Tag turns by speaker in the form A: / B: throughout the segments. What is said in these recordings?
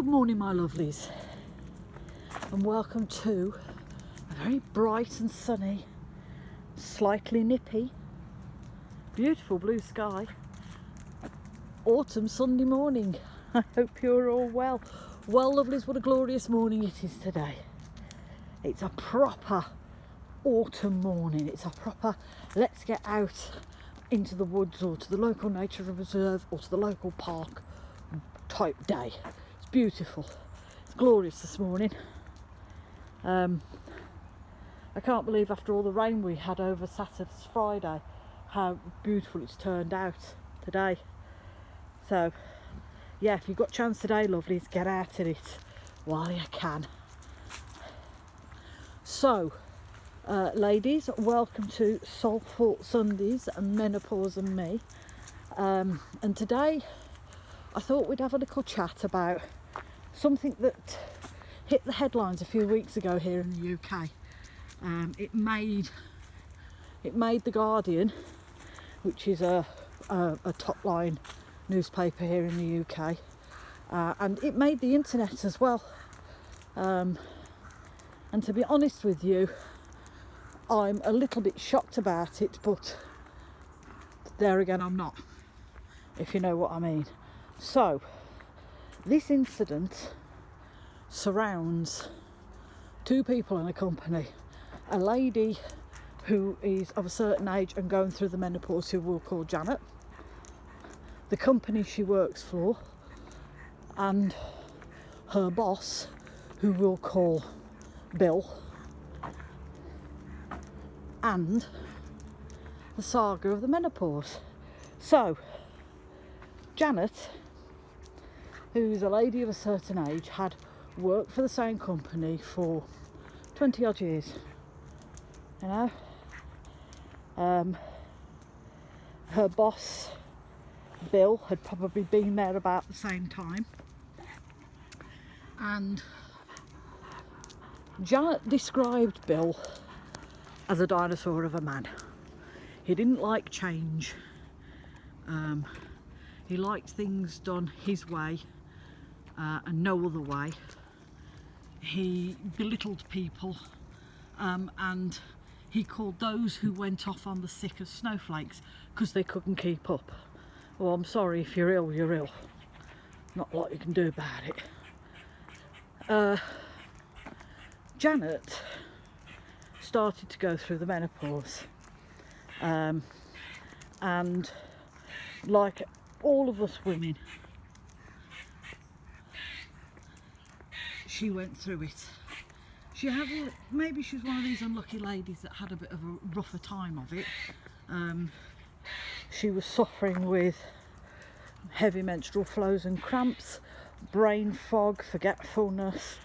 A: morning, my lovelies, and welcome to a very bright and sunny, slightly nippy, beautiful blue sky, autumn Sunday morning. I hope you're all well. Well, lovelies, what a glorious morning it is today. It's a proper autumn morning. It's a proper let's get out into the woods or to the local nature reserve or to the local park type day. It's beautiful. It's glorious this morning. I can't believe after all the rain we had over Friday how beautiful it's turned out today. So yeah, if you've got a chance today, lovelies, get out of it while you can. So ladies, welcome to Soulful Sundays and Menopause and me. And today I thought we'd have a little chat about something that hit the headlines a few weeks ago here in the UK. It made The Guardian, which is a top line newspaper here in the UK, and it made the internet as well. And to be honest with you, I'm a little bit shocked about it, but there again I'm not, if you know what I mean. So this incident surrounds two people in a company, a lady who is of a certain age and going through the menopause, who we'll call Janet, the company she works for, and her boss, who we'll call Bill, and the saga of the menopause. So Janet, who's a lady of a certain age, had worked for the same company for 20 odd years, you know. Her boss Bill had probably been there about the same time, and Janet described Bill as a dinosaur of a man. He didn't like change. He liked things done his way and no other way. He belittled people, and he called those who went off on the sick as snowflakes because they couldn't keep up. Well, I'm sorry, if you're ill, you're ill. Not a lot you can do about it. Janet started to go through the menopause, and like all of us women, she went through it. Maybe she was one of these unlucky ladies that had a bit of a rougher time of it. She was suffering with heavy menstrual flows and cramps, brain fog, forgetfulness,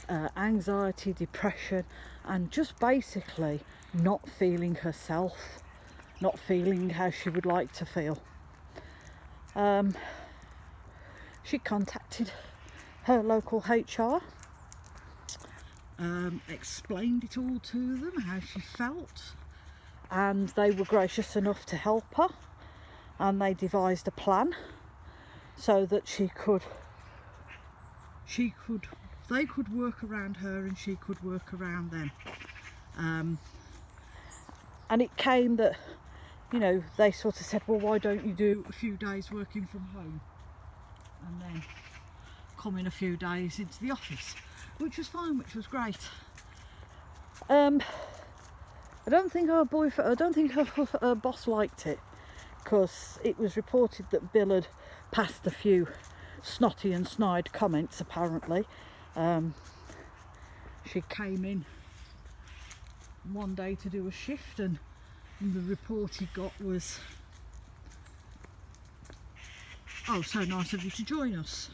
A: anxiety, depression, and just basically not feeling herself, not feeling how she would like to feel. She contacted her local HR, explained it all to them, how she felt, and they were gracious enough to help her, and they devised a plan so that they could work around her and she could work around them. And it came that, you know, they sort of said, well, why don't you do a few days working from home and then come in a few days into the office, which was fine, which was great. I don't think her boss liked it, because it was reported that Bill had passed a few snotty and snide comments, apparently. She came in one day to do a shift, and the report he got was, "Oh, so nice of you to join us."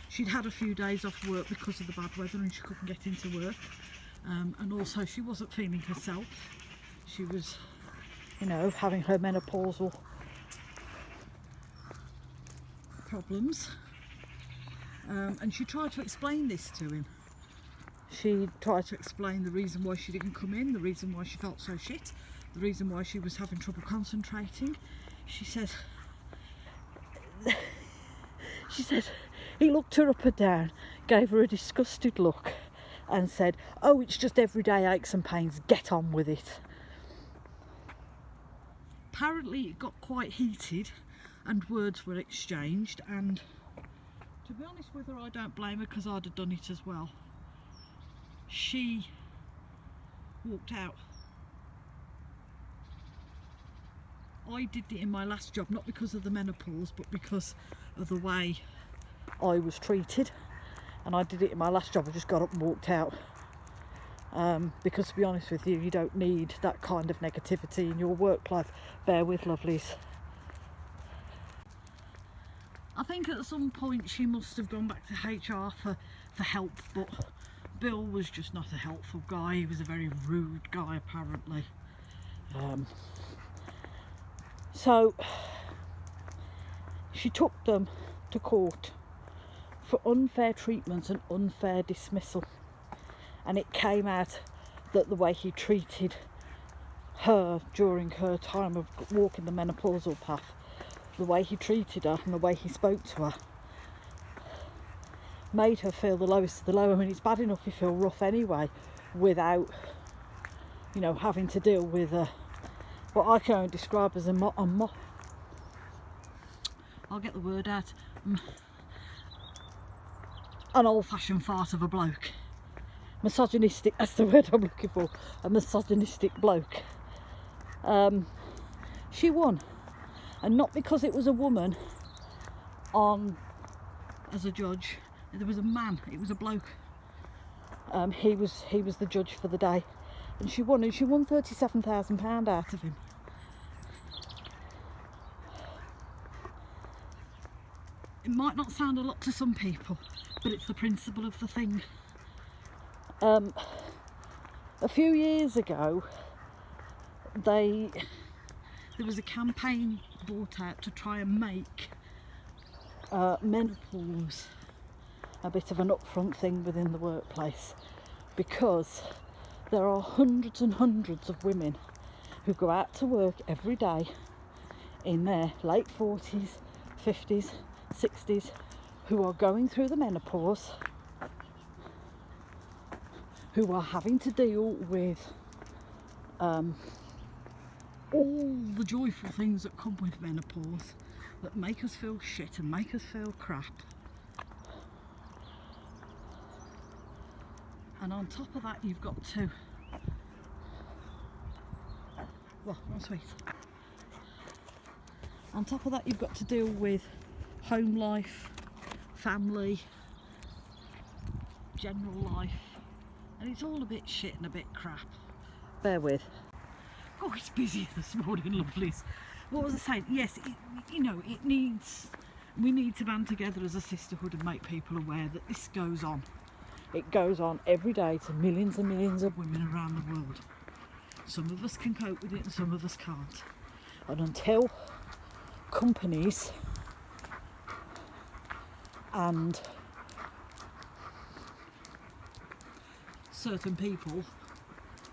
A: She'd had a few days off work because of the bad weather and she couldn't get into work, and also she wasn't feeling herself. She was, you know, having her menopausal problems, and she tried to explain this to him. She tried to explain the reason why she didn't come in, the reason why she felt so shit, the reason why she was having trouble concentrating. She said She says he looked her up and down, gave her a disgusted look and said, "Oh, it's just everyday aches and pains, get on with it." Apparently it got quite heated and words were exchanged, and to be honest with her, I don't blame her, because I'd have done it as well. She walked out. I did it in my last job, not because of the menopause, but because of the way I was treated. And I did it in my last job. I just got up and walked out. Because to be honest with you, you don't need that kind of negativity in your work life. Bear with, lovelies. I think at some point she must have gone back to HR for help, but Bill was just not a helpful guy. He was a very rude guy, apparently. So she took them to court for unfair treatment and unfair dismissal, and it came out that the way he treated her during her time of walking the menopausal path, the way he treated her and the way he spoke to her, made her feel the lowest of the low. I mean, it's bad enough you feel rough anyway without, you know, having to deal with what I can only describe as I'll get the word out, an old-fashioned fart of a bloke. Misogynistic, that's the word I'm looking for, a misogynistic bloke. She won, and not because it was a woman on as a judge. There was a man, it was a bloke. He was the judge for the day, and she won £37,000 out of him. It might not sound a lot to some people, but it's the principle of the thing. A few years ago, there was a campaign brought out to try and make menopause a bit of an upfront thing within the workplace, because there are hundreds and hundreds of women who go out to work every day in their late 40s, 50s, 60s, who are going through the menopause, who are having to deal with all the joyful things that come with menopause, that make us feel shit and make us feel crap. And on top of that, you've got to, well, not sweet. On top of that, you've got to deal with home life, family, general life, and it's all a bit shit and a bit crap. Bear with. Oh, it's busy this morning, lovelies. What was I saying? Yes, we need to band together as a sisterhood and make people aware that this goes on. It goes on every day to millions and millions of women around the world. Some of us can cope with it and some of us can't. And until companies and certain people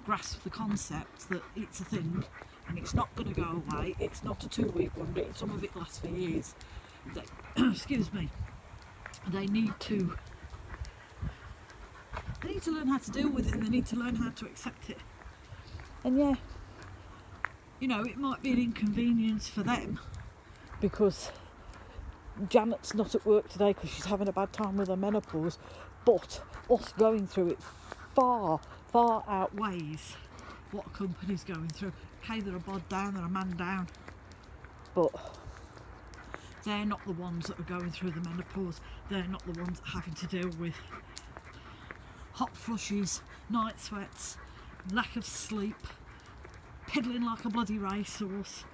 A: grasp the concept that it's a thing and it's not going to go away, it's not a 2-week wonder, some of it lasts for years, excuse me, they need to learn how to deal with it, and they need to learn how to accept it. And yeah, it might be an inconvenience for them because Janet's not at work today because she's having a bad time with her menopause, but us going through it far outweighs what a company's going through. Okay, they're a bod down, they're a man down, but they're not the ones that are going through the menopause. They're not the ones having to deal with hot flushes, night sweats, lack of sleep, piddling like a bloody racehorse,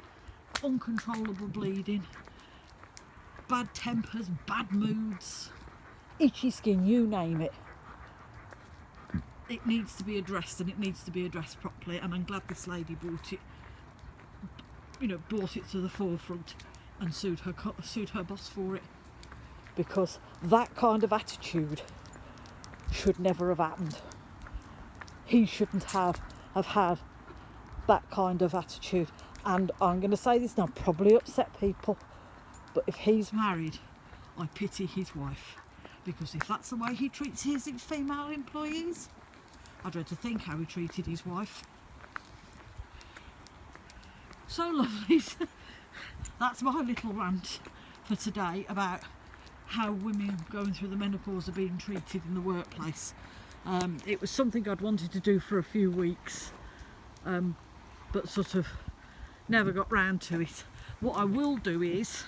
A: uncontrollable bleeding, bad tempers, bad moods, itchy skin, you name it. It needs to be addressed, and it needs to be addressed properly, and I'm glad this lady brought it to the forefront and sued her boss for it, because that kind of attitude should never have happened. He shouldn't have had that kind of attitude. And I'm going to say this now, probably upset people, but if he's married, I pity his wife, because if that's the way he treats his female employees, I dread to think how he treated his wife. So lovelies, that's my little rant for today about how women going through the menopause are being treated in the workplace. It was something I'd wanted to do for a few weeks, but sort of never got round to it. What I will do is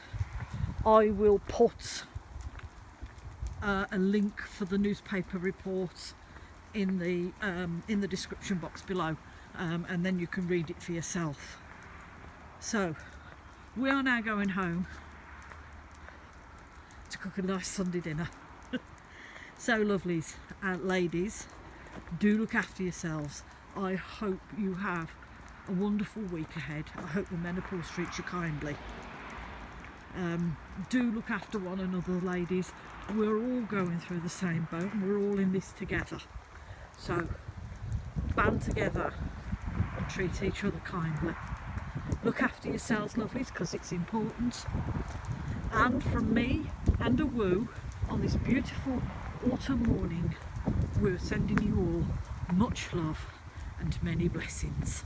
A: I will put a link for the newspaper report in the description box below, and then you can read it for yourself. So we are now going home to cook a nice Sunday dinner. So lovelies, ladies, do look after yourselves. I hope you have a wonderful week ahead. I hope the menopause treats you kindly. Do look after one another, ladies. We're all going through the same boat and we're all in this together. So band together and treat each other kindly. Look after yourselves, lovelies, because it's important. And from me and a woo on this beautiful autumn morning, we're sending you all much love and many blessings.